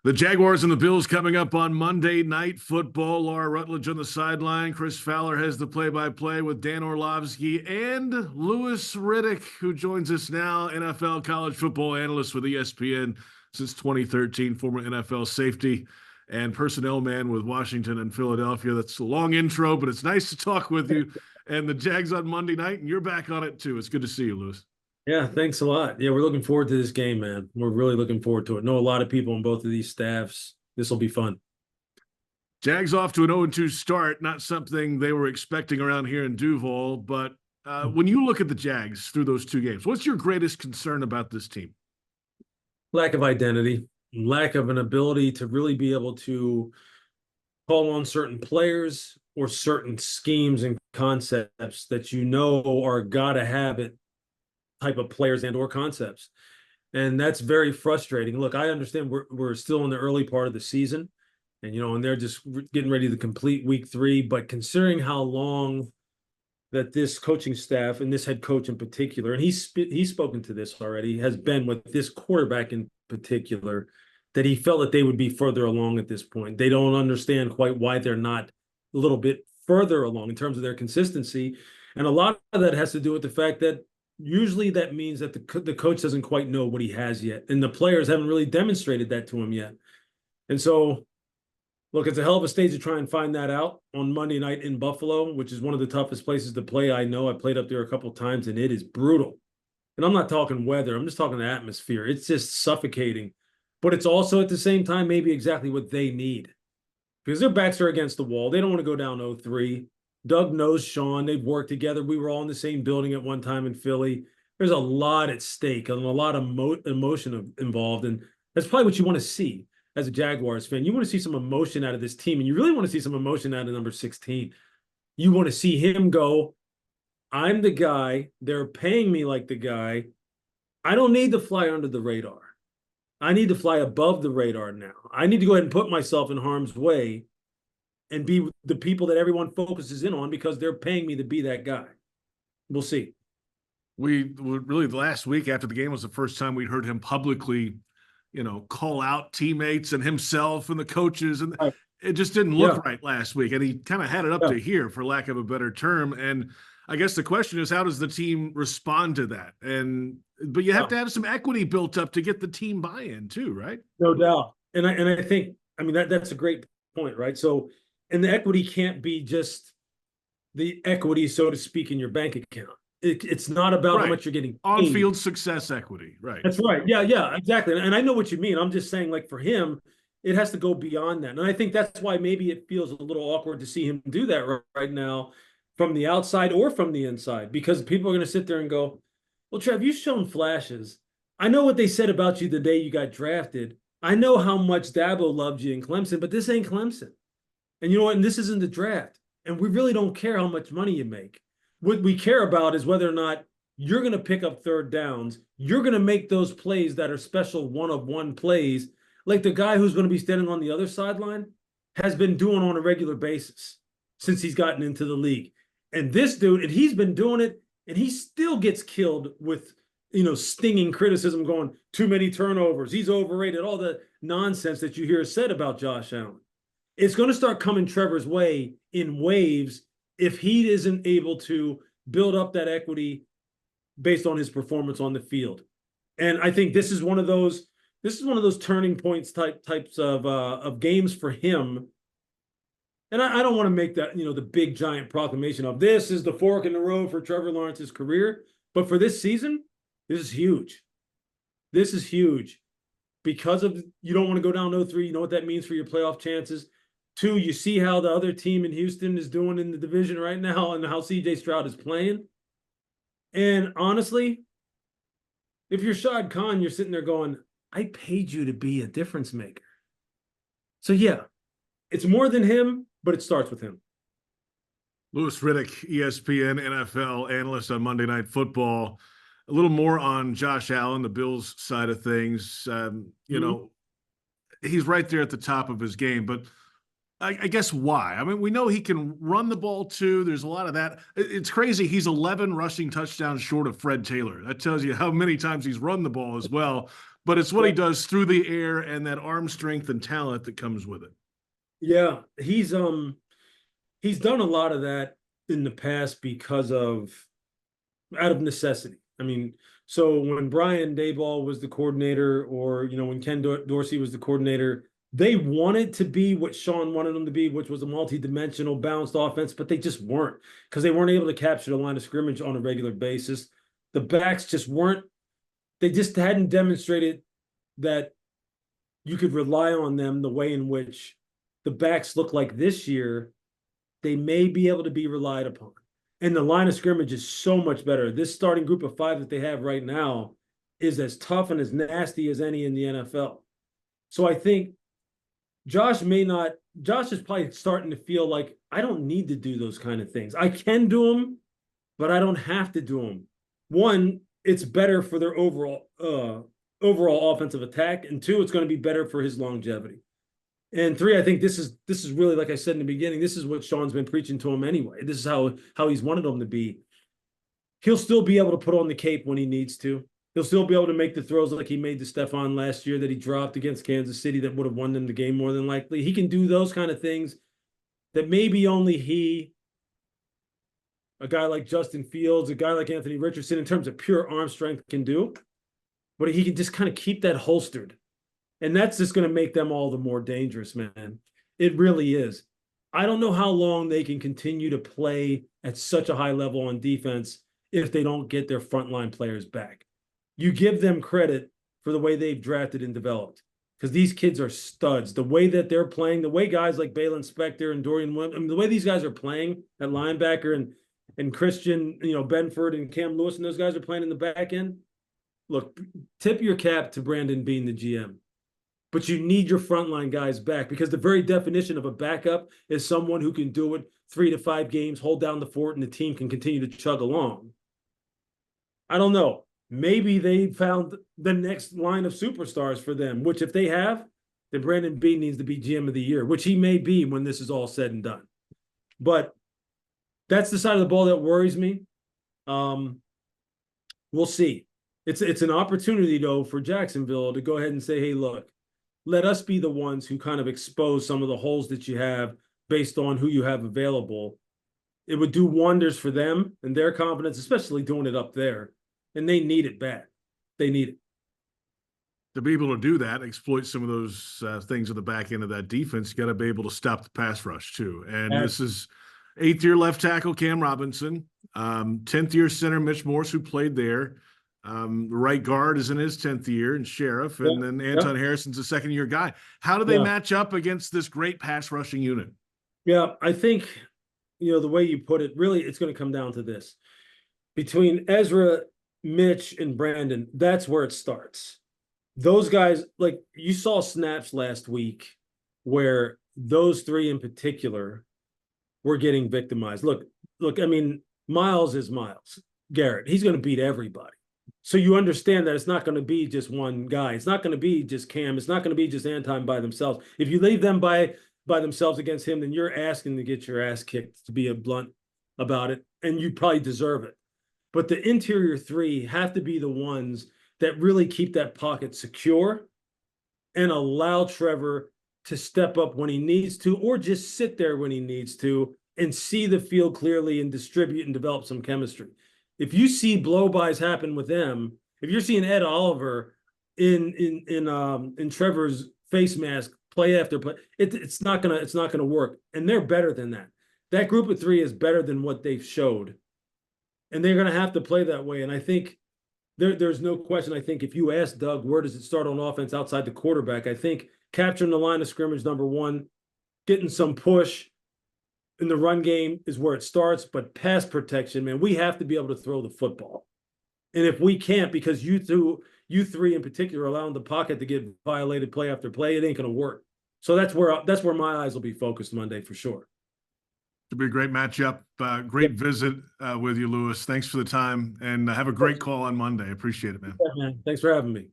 The Jaguars and the Bills coming up on Monday Night Football. Laura Rutledge on the sideline. Chris Fowler has the play-by-play with Dan Orlovsky and Louis Riddick, who joins us now, NFL college football analyst with ESPN since 2013, former NFL safety and personnel man with Washington and Philadelphia. That's a long intro, but it's nice to talk with you. And the Jags on Monday night, and you're back on it too. It's good to see you, Louis. Yeah, thanks a lot. Yeah, we're looking forward to this game, man. We're really looking forward to it. Know a lot of people on both of these staffs. This will be fun. Jags off to an 0-2 start, not something they were expecting around here in Duval. But when you look at the Jags through those two games, what's your greatest concern about this team? Lack of identity, lack of an ability to really be able to call on certain players or certain schemes and concepts that you know are gotta have it type of players and or concepts. And that's very frustrating. Look, I understand we're still in the early part of the season and they're just getting ready to complete week 3, but considering how long that this coaching staff and this head coach in particular, and he's spoken to this already, has been with this quarterback in particular, that he felt that they would be further along at this point. They don't understand quite why they're not a little bit further along in terms of their consistency. And a lot of that has to do with the fact that usually that means that the coach doesn't quite know what he has yet, and the players haven't really demonstrated that to him yet. And so, look, it's a hell of a stage to try and find that out on Monday night in Buffalo, which is one of the toughest places to play. I know I played up there a couple of times, and it is brutal. And I'm not talking weather. I'm just talking the atmosphere. It's just suffocating. But it's also at the same time maybe exactly what they need, because their backs are against the wall. They don't want to go down 0-3. Doug knows Sean. They've worked together. We were all in the same building at one time in Philly. There's a lot at stake and a lot of emotion involved. And that's probably what you want to see as a Jaguars fan. You want to see some emotion out of this team, and you really want to see some emotion out of number 16. You want to see him go, I'm the guy. They're paying me like the guy. I don't need to fly under the radar. I need to fly above the radar now. I need to go ahead and put myself in harm's way and be the people that everyone focuses in on because they're paying me to be that guy. We'll see. We really, last week after the game was the first time we heard him publicly, call out teammates and himself and the coaches. And it just didn't look right last week. And he kind of had it up to here, for lack of a better term. And I guess the question is, how does the team respond to that? But you have to have some equity built up to get the team buy-in too, right? No doubt. And I think, that's a great point, right? So, and the equity can't be just the equity, so to speak, in your bank account. It's not about how much you're getting paid. On-field success equity, right? That's right. Yeah, exactly. And I know what you mean. I'm just saying, like, for him, it has to go beyond that. And I think that's why maybe it feels a little awkward to see him do that right now from the outside or from the inside, because people are going to sit there and go, well, Trev, you've shown flashes. I know what they said about you the day you got drafted. I know how much Dabo loved you in Clemson, but this ain't Clemson. And you know what? And this isn't the draft. And we really don't care how much money you make. What we care about is whether or not you're going to pick up third downs. You're going to make those plays that are special one-of-one plays, like the guy who's going to be standing on the other sideline has been doing on a regular basis since he's gotten into the league. And this dude, and he's been doing it, and he still gets killed with, stinging criticism going, too many turnovers. He's overrated, all the nonsense that you hear said about Josh Allen. It's going to start coming Trevor's way in waves if he isn't able to build up that equity based on his performance on the field. And I think this is one of those turning points types of games for him. And I don't want to make that, the big giant proclamation of this is the fork in the road for Trevor Lawrence's career. But for this season, this is huge. This is huge because of, you don't want to go down 0-3. You know what that means for your playoff chances. 2, you see how the other team in Houston is doing in the division right now and how C.J. Stroud is playing. And honestly, if you're Shad Khan, you're sitting there going, I paid you to be a difference maker. So, yeah, it's more than him, but it starts with him. Louis Riddick, ESPN NFL analyst on Monday Night Football. A little more on Josh Allen, the Bills side of things. He's right there at the top of his game, but I guess why? We know he can run the ball too. There's a lot of that. It's crazy. He's 11 rushing touchdowns short of Fred Taylor. That tells you how many times he's run the ball as well. but it's what he does through the air and that arm strength and talent that comes with it. Yeah, he's done a lot of that in the past because of out of necessity. I mean, so when Brian Daboll was the coordinator, or when Ken Dorsey was the coordinator, they wanted to be what Sean wanted them to be, which was a multi-dimensional, balanced offense, but they just weren't, because they weren't able to capture the line of scrimmage on a regular basis. The backs just weren't. They just hadn't demonstrated that you could rely on them the way in which the backs look like this year. They may be able to be relied upon. And the line of scrimmage is so much better. This starting group of 5 that they have right now is as tough and as nasty as any in the NFL. So I think Josh is probably starting to feel like, I don't need to do those kind of things. I can do them, but I don't have to do them. One, it's better for their overall offensive attack. And 2, it's going to be better for his longevity. And 3, I think this is really, like I said in the beginning, this is what Sean's been preaching to him anyway. This is how he's wanted him to be. He'll still be able to put on the cape when he needs to. He'll still be able to make the throws like he made to Stephon last year that he dropped against Kansas City that would have won them the game more than likely. He can do those kind of things that maybe only he, a guy like Justin Fields, a guy like Anthony Richardson, in terms of pure arm strength, can do. But he can just kind of keep that holstered. And that's just going to make them all the more dangerous, man. It really is. I don't know how long they can continue to play at such a high level on defense if they don't get their frontline players back. You give them credit for the way they've drafted and developed, because these kids are studs. The way that they're playing, the way guys like Balen Spector and Dorian Williams, the way these guys are playing at linebacker, and Christian, Benford and Cam Lewis and those guys are playing in the back end. Look, tip your cap to Brandon Beane, the GM. But you need your frontline guys back, because the very definition of a backup is someone who can do it 3 to 5 games, hold down the fort, and the team can continue to chug along. I don't know. Maybe they found the next line of superstars for them, which if they have, then Brandon Beane needs to be GM of the year, which he may be when this is all said and done. But that's the side of the ball that worries me. We'll see. It's an opportunity, though, for Jacksonville to go ahead and say, hey, look, let us be the ones who kind of expose some of the holes that you have based on who you have available. It would do wonders for them and their confidence, especially doing it up there. And they need it bad. They need it. To be able to do that, exploit some of those things at the back end of that defense, you got to be able to stop the pass rush too. And this is 8th-year left tackle Cam Robinson, 10th-year center Mitch Morse, who played there. The right guard is in his 10th year, and Sheriff, and then Anton Harrison's a second-year guy. How do they match up against this great pass rushing unit? Yeah, I think, the way you put it, really, it's going to come down to this. Between Ezra, Mitch, and Brandon, that's where it starts. Those guys, like you saw snaps last week where those 3 in particular were getting victimized. Look, I mean, Miles is Miles Garrett. He's going to beat everybody. So you understand that it's not going to be just one guy. It's not going to be just Cam. It's not going to be just Anton by themselves. If you leave them by themselves against him, then you're asking to get your ass kicked, to be blunt about it, and you probably deserve it. But the interior 3 have to be the ones that really keep that pocket secure and allow Trevor to step up when he needs to, or just sit there when he needs to and see the field clearly and distribute and develop some chemistry. If you see blow-bys happen with them, if you're seeing Ed Oliver in Trevor's face mask play after play, it's not gonna work. And they're better than that. That group of 3 is better than what they've showed. And they're going to have to play that way. And I think there's no question. I think if you ask Doug, where does it start on offense outside the quarterback? I think capturing the line of scrimmage, number 1, getting some push in the run game is where it starts. But pass protection, man, we have to be able to throw the football. And if we can't, because you 3 in particular are allowing the pocket to get violated play after play, it ain't going to work. So that's where my eyes will be focused Monday for sure. It'll be a great matchup. Great visit with you, Louis. Thanks for the time, and have a great call on Monday. Appreciate it, man. Yeah, man. Thanks for having me.